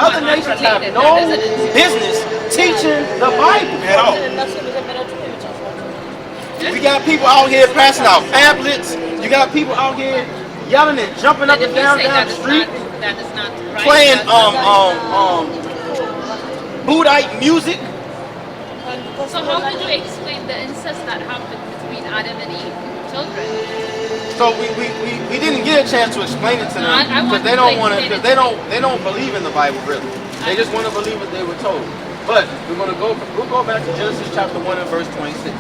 other nations have no business teaching the Bible at all. We got people out here passing out pamphlets. You got people out here yelling and jumping up and down the street, playing Buddhite music. So how would you explain the incest that happened between Adam and Eve children? So we didn't get a chance to explain it to them because they don't want to, because they don't believe in the Bible really. They just want to believe what they were told. But we'll go back to Genesis chapter 1 and verse 26.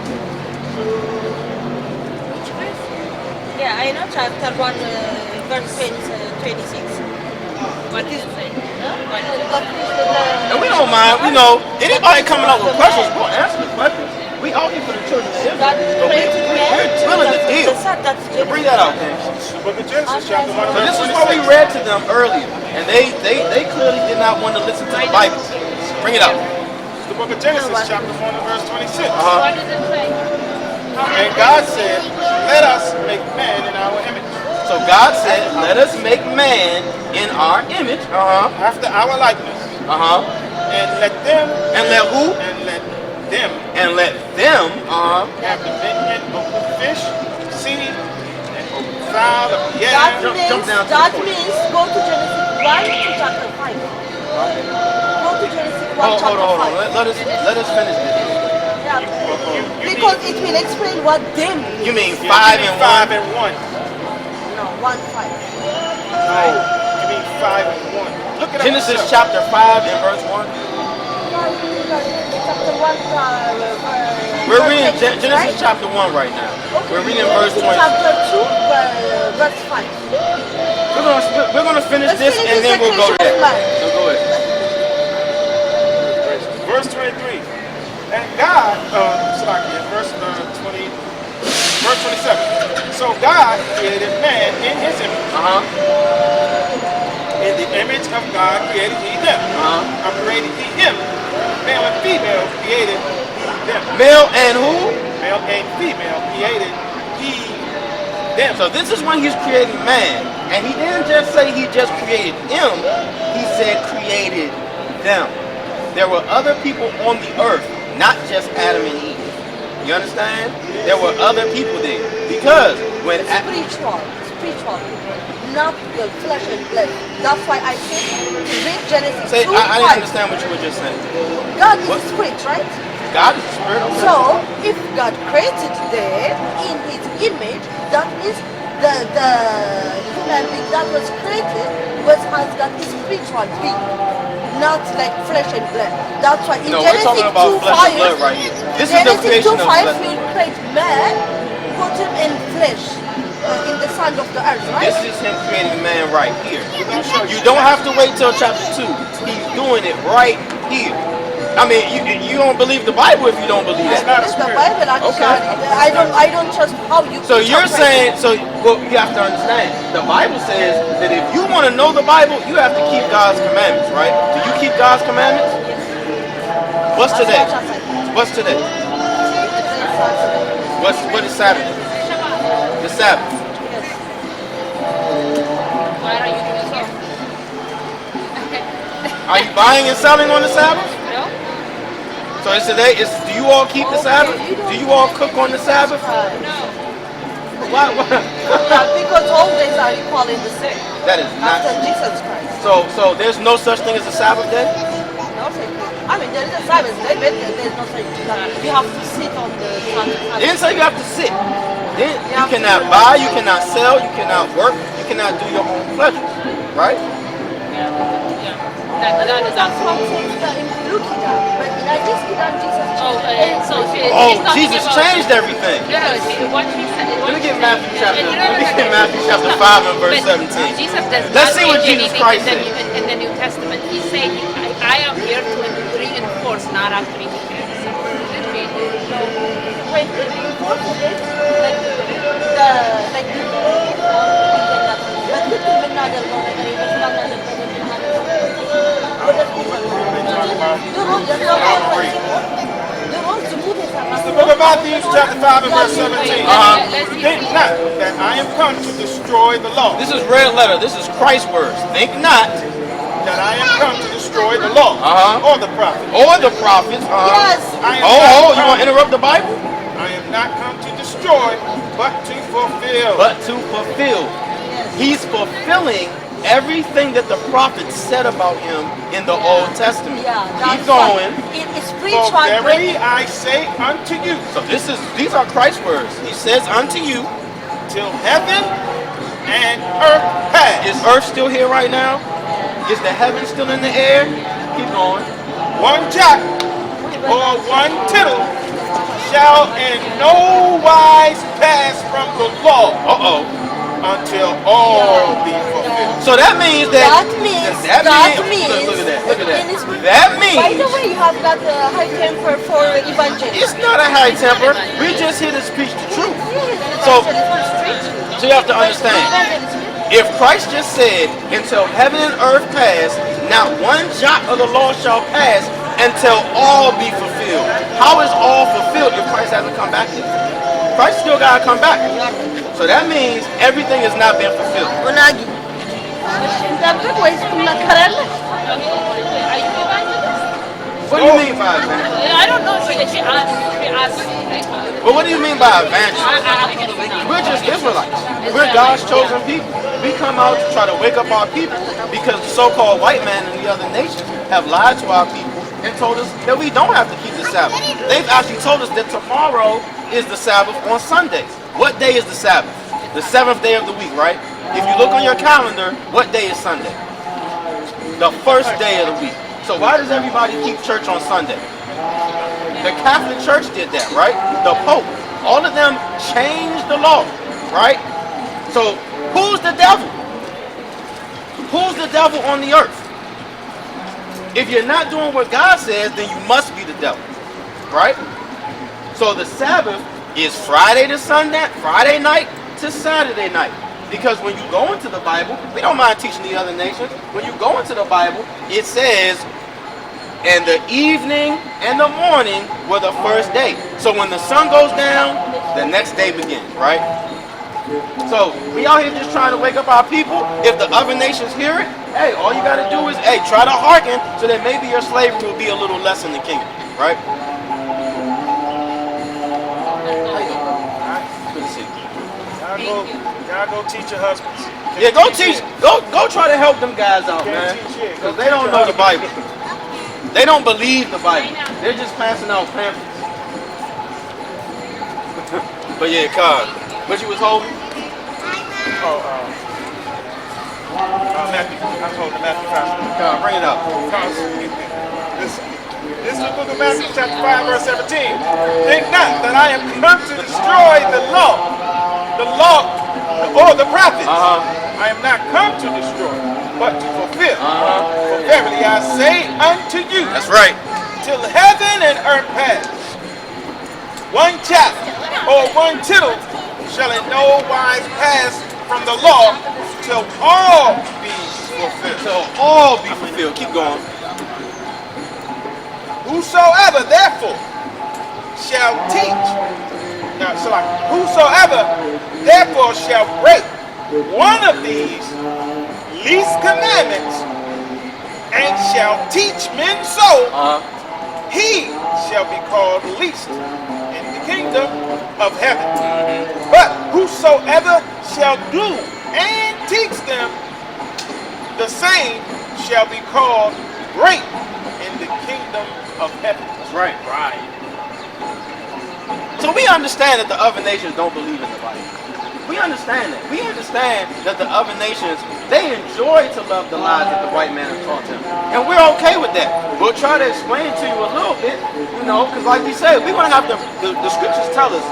Yeah, I know chapter 1 verse 26. What does it say? And we don't mind, anybody coming up with questions, we'll answer the questions. We all here for the children of Israel. But we're willing to deal. So bring that out, man. Book of Genesis, chapter 1. So this is what we read to them earlier. And they clearly did not want to listen to the Bible. Bring it out. The book of Genesis, chapter 1 and verse 26. What does it say? And God said, let us make man in our image. So God said, let us make man in our image. After our likeness. And let them. And let who? And let them. And let them. Have dominion over the fish, sea, and over the fowl of the air. That means go to Genesis 1 to chapter 5. Go to Genesis 1 chapter 5. Hold on. Let us finish this. Yeah. Because it will explain what them means. You mean 5 and 5 and 1. No, 1, 5. No, you mean 5 and 1. Look at Genesis chapter 5 and verse 1. Chapter 1, We're reading Genesis chapter 1 right now. Okay. We're reading verse 20. Chapter 2, verse 5. We're gonna finish this and then we'll go there. So go ahead. Verse 23. And God, verse 27. So God created man in his image. In the image of God created he them. I created he him. Male and female created them. Male and who? Male and female created he them. So this is when he's creating man. And he didn't just say he just created him. He said created them. There were other people on the earth, not just Adam and Eve. You understand? There were other people there. Because when spiritual, not the flesh and blood. That's why I said read Genesis 2. I didn't understand what you were just saying. God is spirit, right? God is spirit. Okay. So if God created them in his image, that means the human being that was created was as God is spiritual being, not like flesh and blood. That's why in Genesis we're talking about 2:5, flesh and blood right here. This is the creation of flesh. will create man, put him in flesh, in the sand of the earth, right? This is him creating man right here. You don't have to wait till chapter 2. He's doing it right here. I mean, you don't believe the Bible if you don't believe that. It's the Bible, actually. Okay. I don't trust how you. So you're saying, well, you have to understand. The Bible says that if you want to know the Bible, you have to keep God's commandments, right? Do you keep God's commandments? What's today? What's today? What is Saturday? The Sabbath. Why are you doing here? Are you buying and selling on the Sabbath? No? So it's today. Do you all keep the Sabbath? Do you all cook on the Sabbath? No. Why? Because all days are equal in the same. That is not. After Jesus Christ. So there's no such thing as a Sabbath day? No such thing. I mean, there is a Sabbath day, but there's no such thing. You have to sit on the Sabbath. It didn't say you have to sit. You cannot buy, you cannot sell, you cannot work, you cannot do your own pleasures, right? Yeah. That is absolutely. Look it up. But I just get on Jesus. Jesus changed everything. What he said. Let me get Matthew chapter 5 and verse 17. Jesus does Let's not see what change Jesus anything Christ said. in the New Testament. He said, I am here to reinforce, not actually to change. When the reinforce it, It's the book of Matthew, chapter 5 and verse 17. Think not that I am come to destroy the law. This is red letter. This is Christ's words. Think not that I am come to destroy destroy the law or the prophet. Or the prophets. Yes. You want to interrupt the Bible? I am not come to destroy, but to fulfill. But to fulfill. He's fulfilling everything that the prophets said about him in the Old Testament. Yeah, Keep going. It is For spiritual. verily I say unto you, So these are Christ's words. He says unto you, till heaven and earth pass, is earth still here right now? Is the heaven still in the air? Keep going. one jot or one tittle shall in no wise pass from the law until all be fulfilled. So that means That that means. look at that. Look at that. That By the means way, you have got a high temper for evangelists. it's not a high temper. We just here to speak the truth. So you have to understand. If Christ just said, until heaven and earth pass, not one jot of the law shall pass until all be fulfilled. How is all fulfilled if Christ hasn't come back yet? Christ still got to come back. So that means everything has not been fulfilled. Unagi. Ntabwo wahise kumnakarana. Are you evangelist? What do you mean by evangelist? I don't know if she asked like, Well, what do you mean by evangelist? I We're just Israelites. We're God's chosen people. We come out to try to wake up our people because the so-called white man and the other nations have lied to our people and told us that we don't have to keep the Sabbath. They've actually told us that tomorrow is the Sabbath on Sundays. What day is the Sabbath? The seventh day of the week, right? If you look on your calendar, what day is Sunday? The first day of the week. So why does everybody keep church on Sunday? The Catholic Church did that, right? The Pope. All of them changed the law, right? So who's the devil? Who's the devil on the earth? If you're not doing what God says, then you must be the devil, right? So the Sabbath is Friday to Sunday, Friday night to Saturday night. Because when you go into the Bible, we don't mind teaching the other nations. When you go into the Bible, it says, and the evening and the morning were the first day. So when the sun goes down, the next day begins, right? So we out here just trying to wake up our people. If the other nations hear it, hey, all you got to do is, hey, try to hearken so that maybe your slavery will be a little less in the kingdom, right? Good to see you. Y'all go teach your husbands. Yeah, go teach. Go try to help them guys out, man. Because they don't know the Bible. They don't believe the Bible. They're just passing out pamphlets. But yeah, God. What you was holding? Matthew. I told him Matthew 5. God, bring it up. This is the book of Matthew chapter 5 verse 17. Think not that I am come to destroy the law or the prophets. I am not come to destroy, but to fulfill. For verily I say unto you, That's right. till heaven and earth pass, one jot or one tittle shall in no wise pass from the law till all be fulfilled. So all be fulfilled. Keep going. Whosoever therefore shall teach, whosoever therefore shall break one of these least commandments and shall teach men so, he shall be called least in the kingdom of heaven. But whosoever shall do and teach them, the same shall be called great in the kingdom of heaven. That's right. Right. So we understand that the other nations don't believe in the Bible. We understand that. We understand that the other nations, they enjoy to love the lies that the white man has taught them. And we're okay with that. We'll try to explain to you a little bit, because like we said, we're going to have to, the scriptures tell us,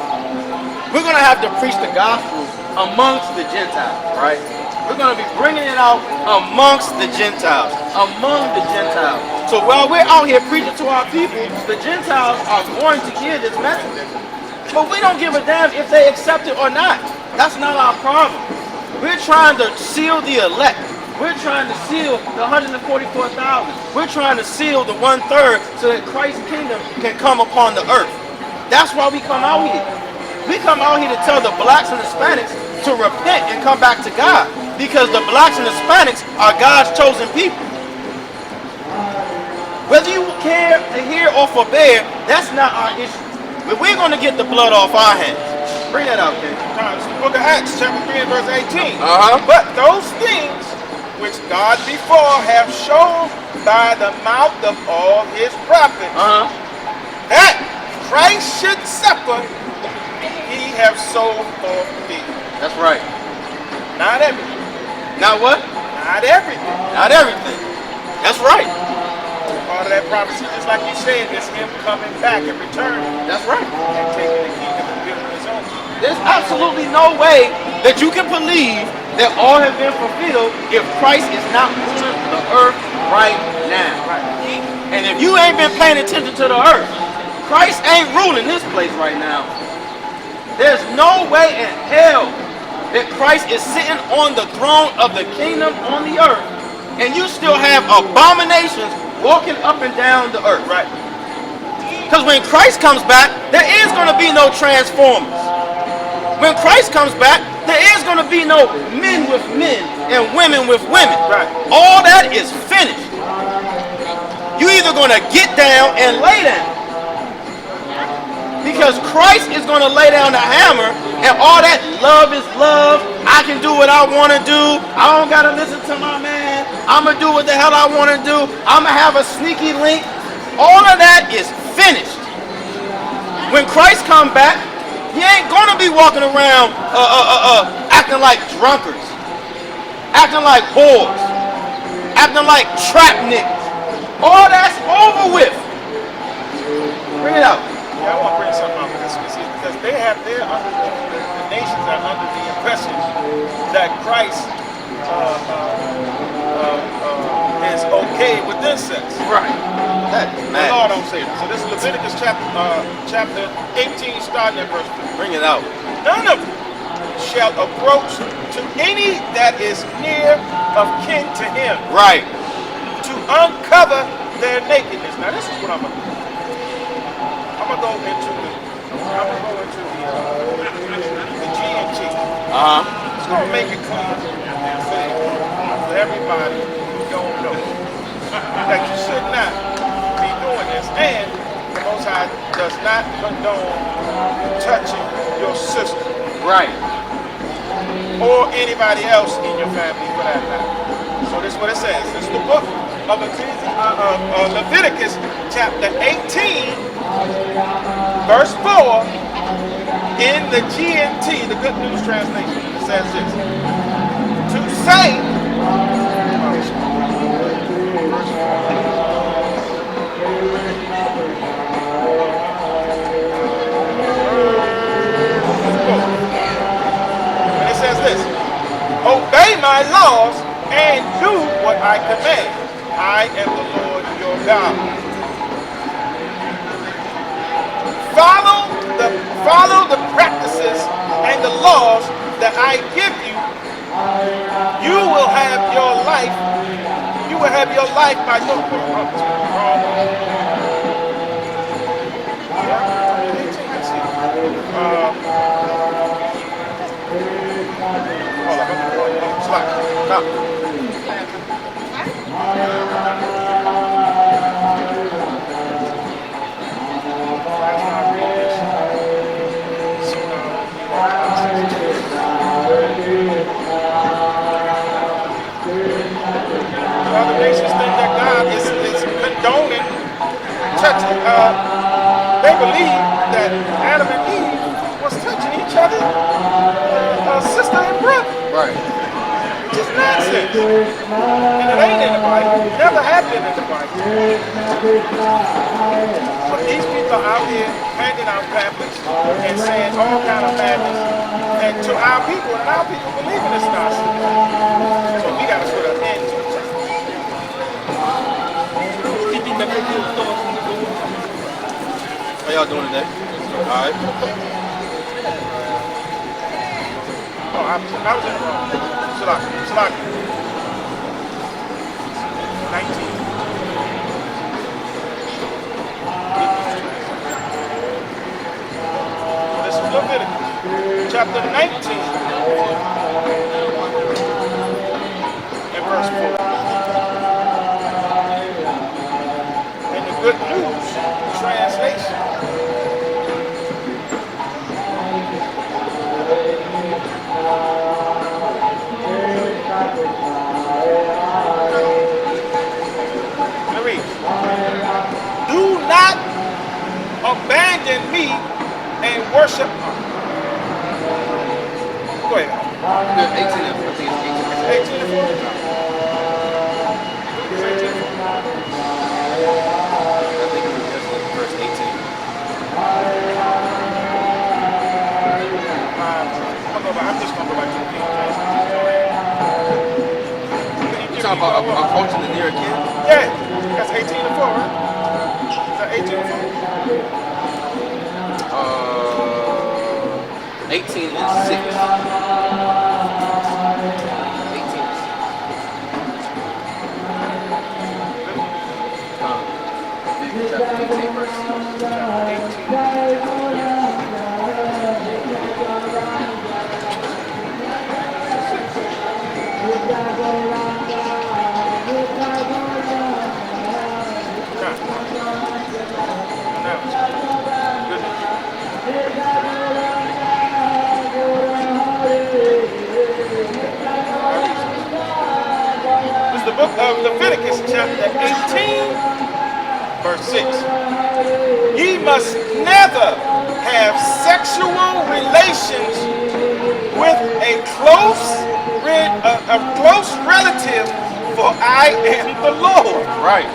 we're going to have to preach the gospel amongst the Gentiles, right? We're going to be bringing it out amongst the Gentiles, among the Gentiles. So while we're out here preaching to our people, the Gentiles are going to hear this message. But we don't give a damn if they accept it or not. That's not our problem. We're trying to seal the elect. We're trying to seal the 144,000. We're trying to seal the 1/3 so that Christ's kingdom can come upon the earth. That's why we come out here. We come out here to tell the blacks and Hispanics to repent and come back to God. Because the blacks and Hispanics are God's chosen people. Whether you care to hear or forbear, that's not our issue. But we're going to get the blood off our hands. Bring that out, King. It's the book of Acts, chapter 3 and verse 18. Uh-huh. But those things which God before have shown by the mouth of all his prophets, that Christ should suffer, he have so fulfilled. That's right. Not everything. Not what? Not everything. Not everything. That's right. Part of that prophecy, just like you said, is him coming back and returning That's right. and taking the kingdom and building his own. There's absolutely no way that you can believe that all have been fulfilled if Christ is not ruling the earth right now. Right. And if you ain't been paying attention to the earth, Christ ain't ruling this place right now. There's no way in hell that Christ is sitting on the throne of the kingdom on the earth and you still have abominations walking up and down the earth. Right. Because when Christ comes back, there is going to be no transformers. When Christ comes back, there is going to be no men with men and women with women. Right. All that is finished. You either going to get down and lay down. Because Christ is going to lay down the hammer and all that love is love. I can do what I want to do. I don't got to listen to my man. I'm going to do what the hell I want to do. I'm going to have a sneaky link. All of that is finished. When Christ come back, he ain't going to be walking around acting like drunkards, acting like whores, acting like trap niggas. All that's over with. Bring it out. Yeah, I want to bring something up because they have their the nations are under the impression that Christ is okay with incest. Right. That is The mad. law don't say that. So this is Leviticus chapter 18, starting at verse 3. Bring it out. None of you shall approach to any that is near of kin to him Right. to uncover their nakedness. Now this is what I'm gonna do. I'm gonna go into the G&T. It's gonna make it clear for everybody who don't know that you should not be doing this, and the Most High does not condone touching your sister Right. or anybody else in your family for that matter. So this is what it says. This is the book of Leviticus chapter 18, verse 4, in the GNT, the Good News Translation. It says this: to say, and it says this: obey my laws and do what I command. I am the Lord your God. Follow the practices and the laws that I give you. You will have your life. You will have your life by your other nations think that God is condoning touching. They believe that Adam and Eve was touching each other, sister and brother. Right. Which is nonsense. And it ain't in the Bible. It never have been in the Bible. But these people are out here handing out pamphlets and saying all kind of madness and to our people, and our people believe in this nonsense. So we got to put an end to it. How y'all doing today? All right. Oh, I was in the wrong. Salaki. 19. This is Leviticus, chapter 19, and verse 4. Good News Translation. Let me read. Do not abandon me and worship. Go ahead. 18 and 14. 18 and 14. I think it was just like verse 18. I'm just going to go back to the King James. You talking about approaching the near again? Yeah, that's 18 and 4, right? Is that 18 and 4? 18 and 6. 18 and 6. Chapter 18, verse It's the book of Leviticus, chapter 18, verse 6. Ye must never have sexual relations with a close relative, for I am the Lord. Right.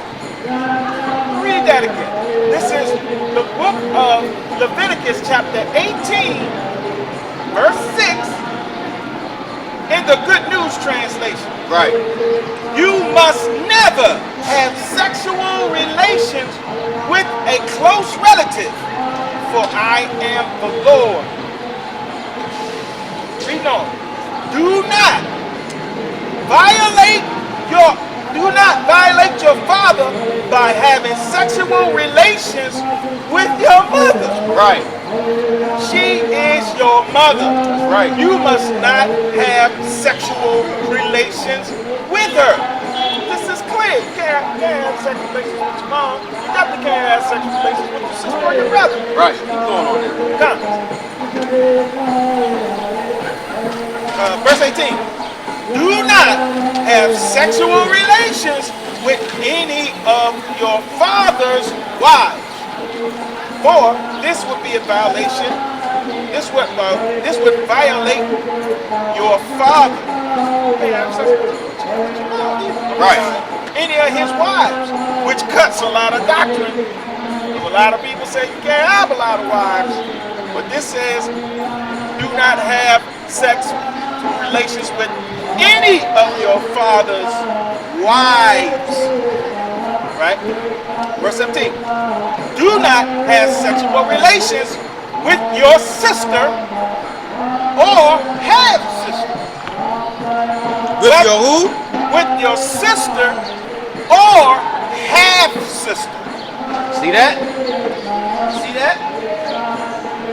Read that again. This is the book of Leviticus, chapter 18, verse 6, in the Good News Translation. Right. You must never have sexual relations with a close relative, for I am the Lord. Read on. Do not violate your father by having sexual relations with your mother. Right. She is your mother. Right. You must not have sexual relations with her. This is clear. You can't have sexual relations with your mom. You definitely can't have sexual relations with your sister or your brother. Right. What's going on there? Come. Verse 18. Do not have sexual relations with any of your father's wives, for this would be a violation. This would violate your father. Right. Any of his wives, which cuts a lot of doctrine. A lot of people say you can't have a lot of wives, but this says do not have sex relations with any of your father's wives. Right? Verse 17. Do not have sexual relations with your sister or half sister. With your who? With your sister or half sister. See that? See that?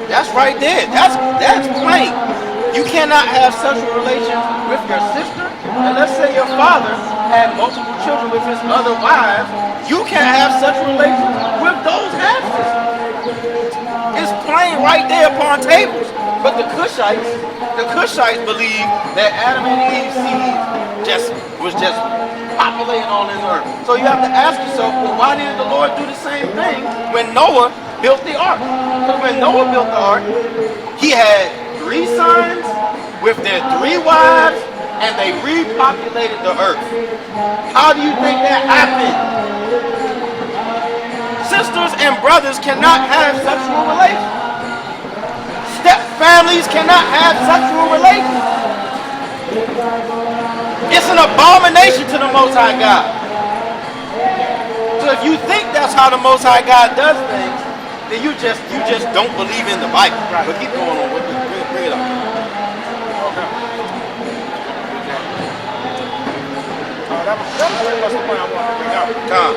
That's right there. That's plain. You cannot have sexual relations with your sister. And let's say your father had multiple children with his other wives. You can't have sexual relations with those half sisters. It's plain right there upon tables. But the Cushites believe that Adam and Eve's seed was just populating on this earth. So you have to ask yourself, well, why didn't the Lord do the same thing when Noah built the ark? Because when Noah built the ark, he had 3 sons with their 3 wives, and they repopulated the earth. How do you think that happened? Sisters and brothers cannot have sexual relations. Step families cannot have sexual relations. It's an abomination to the Most High God. So if you think that's how the Most High God does things, then you just don't believe in the Bible. Right. But keep going on with it. Bring it up. Okay. That was the point I wanted to bring out. Tom.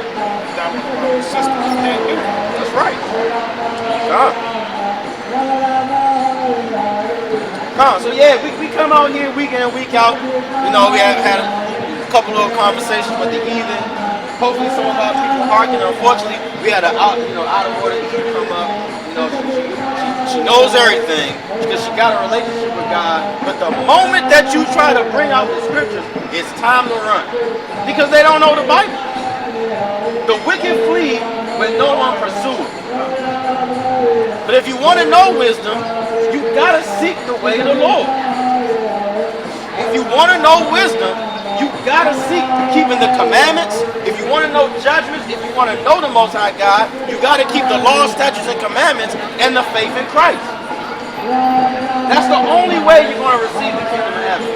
That was about sisters. You can't do that. That's right. Tom. So yeah, we come out here week in and week out. You know, we have had a couple of conversations with the heathen. Hopefully some of our people hearken. Unfortunately, We had an out of order Eve come up. She knows everything because she got a relationship with God. But the moment that you try to bring out the scriptures, it's time to run because they don't know the Bible. The wicked flee, but no one pursues. But if you want to know wisdom, you gotta seek the way of the Lord. If you want to know wisdom, you gotta seek keeping the commandments. If you want to know judgments, if you want to know the Most High God, you gotta keep the law, statutes, and commandments and the faith in Christ. That's the only way you're going to receive the kingdom of heaven.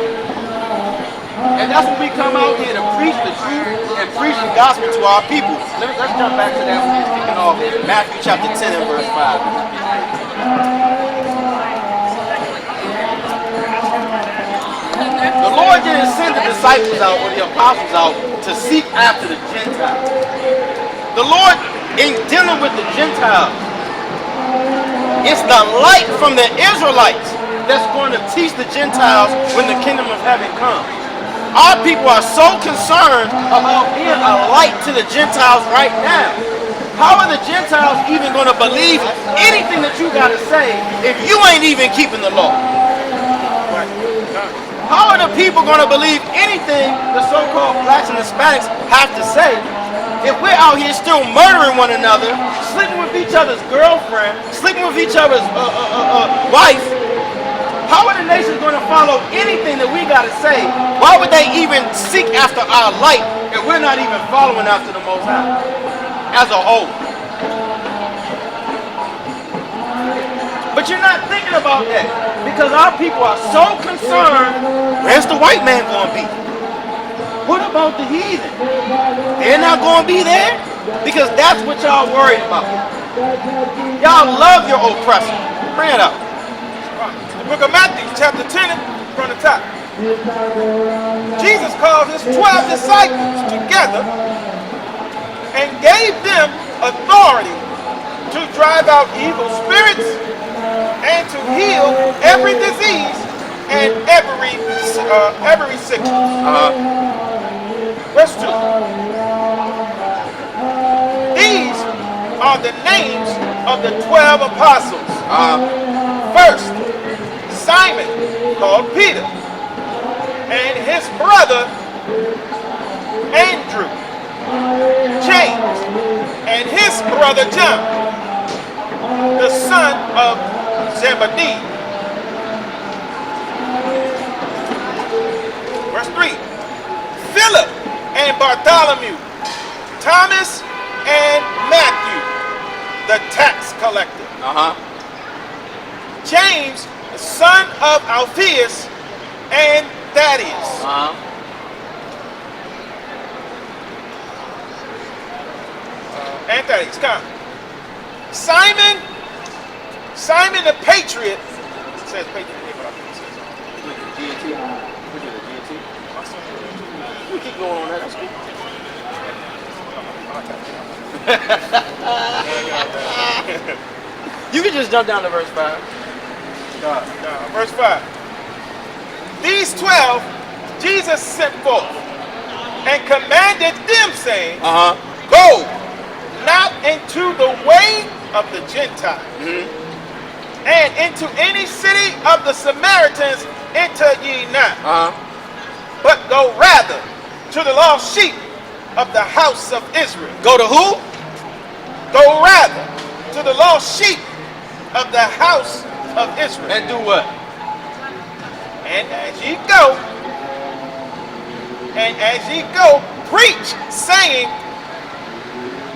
And that's what we come out here to preach the truth and preach the gospel to our people. Let's jump back to that when he's kicking off Matthew chapter 10 and verse 5. The Lord didn't send the disciples out or the apostles out to seek after the Gentiles. The Lord, in dealing with the Gentiles, it's the light from the Israelites that's going to teach the Gentiles when the kingdom of heaven comes. Our people are so concerned about being a light to the Gentiles right now. How are the Gentiles even going to believe anything that you got to say if you ain't even keeping the law? How are the people going to believe anything the so-called blacks and Hispanics have to say if we're out here still murdering one another, sleeping with each other's girlfriend, sleeping with each other's wife? How are the nations going to follow anything that we got to say? Why would they even seek after our light if we're not even following after the Most High as a whole? But you're not thinking about that because our people are so concerned, where's the white man going to be? What about the heathen? They're not going to be there? Because that's what y'all worried about. Y'all love your oppressor. Bring it up. The book of Matthew, chapter 10, from the top. Jesus called his 12 disciples together and gave them authority to drive out evil spirits and to heal every disease and every sickness. Verse 2. These are the names of the 12 apostles. First, Simon, called Peter, and his brother Andrew, James, and his brother John, the son of Zebedee. Verse 3. Philip and Bartholomew, Thomas and Matthew, the tax collector. James, the son of Alphaeus, and Thaddeus. And Thaddeus, come. Simon the Patriot, it says Patriot here, but I think it says GNT. We keep going on that. That's cool. You can just jump down to verse 5. Verse 5. These 12 Jesus sent forth and commanded them, saying, Go not into the way of the Gentiles, and into any city of the Samaritans enter ye not, but go rather to the lost sheep of the house of Israel. Go to who? Go rather to the lost sheep of the house of Israel. And do what? And as ye go, preach, saying,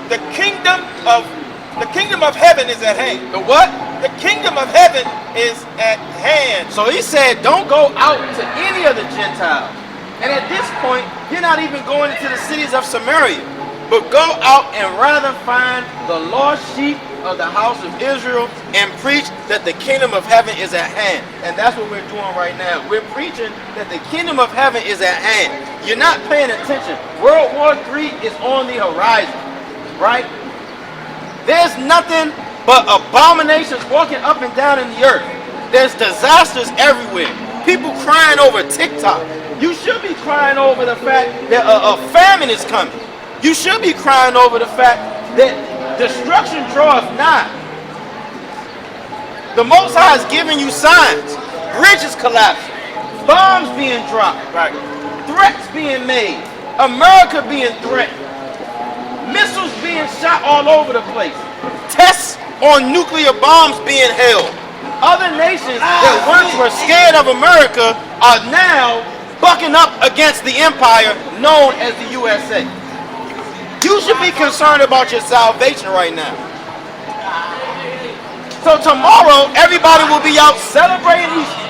the kingdom of heaven is at hand. The what? The kingdom of heaven is at hand. So he said, don't go out to any of the Gentiles. And at this point, you're not even going into the cities of Samaria, but go out and rather find the lost sheep of the house of Israel and preach that the kingdom of heaven is at hand. And that's what we're doing right now. We're preaching that the kingdom of heaven is at hand. You're not paying attention. World War III is on the horizon, right? There's nothing but abominations walking up and down in the earth. There's disasters everywhere. People crying over TikTok. You should be crying over the fact that a famine is coming. You should be crying over the fact that Destruction draweth nigh. The Most High is giving you signs. Bridges collapsing. Bombs being dropped. Right. Threats being made. America being threatened. Missiles being shot all over the place. Tests on nuclear bombs being held. Other nations that once were scared of America are now bucking up against the empire known as the USA. You should be concerned about your salvation right now. So tomorrow, everybody will be out celebrating Easter.